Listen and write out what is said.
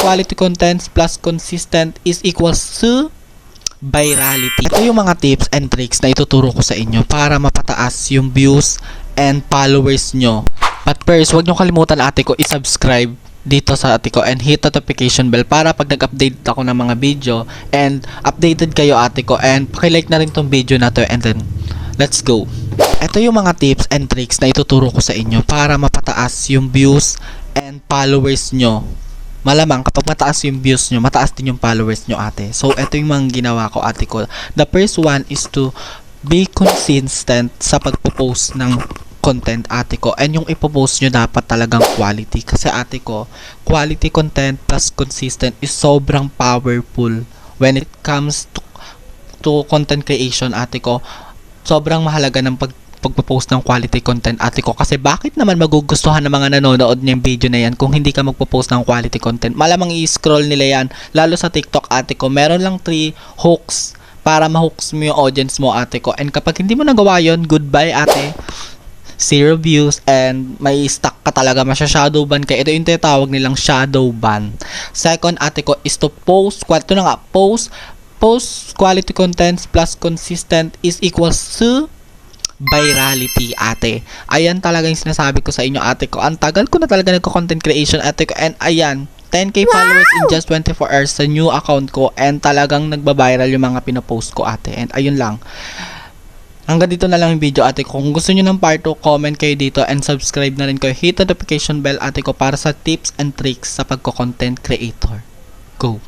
quality contents plus consistent is equals to virality. Ito yung mga tips and tricks na ituturo ko sa inyo para mapataas yung views and followers nyo. But first, huwag nyo kalimutan ate ko i-subscribe dito sa ate ko and hit notification bell para pag nag-update ako ng mga video and updated kayo ate ko, and pakilike na rin tong video na to, and then let's go. Ito yung mga tips and tricks na ituturo ko sa inyo para mapataas yung views and followers nyo. Malamang kapag mataas yung views nyo, mataas din yung followers nyo ate. So ito yung mga ginawa ko ate ko. The first one is to be consistent sa pagpo-post ng content ate ko, and yung ipopost nyo dapat talagang quality, kasi ate ko, quality content plus consistent is sobrang powerful when it comes to content creation ate ko. Sobrang mahalaga ng pagpo-post ng quality content ate ko, kasi bakit naman magugustuhan ng mga nanonood ng video na yan kung hindi ka magpo-post ng quality content? Malamang i-scroll nila yan, lalo sa TikTok ate ko, meron lang 3 hooks para ma-hooks mo yung audience mo ate ko, and kapag hindi mo nagawa yon, goodbye ate, 0 views and may stuck ka talaga, masya-shadow ban ka. Ito yung tinatawag nilang shadow ban. Second ate ko is to post quality contents plus consistent is equals to virality ate. Ayan talaga yung sinasabi ko sa inyo ate ko. Ang tagal ko na talaga nagko-content creation ate ko, and ayan, 10k followers in just 24 hours sa new account ko, and talagang nagba-viral yung mga pinopost ko ate. And ayun lang. Hanggang dito na lang yung video ate ko. Kung gusto nyo ng part 2, comment kayo dito and subscribe na rin kayo. Hit notification bell ate ko para sa tips and tricks sa pagko-content creator. Go!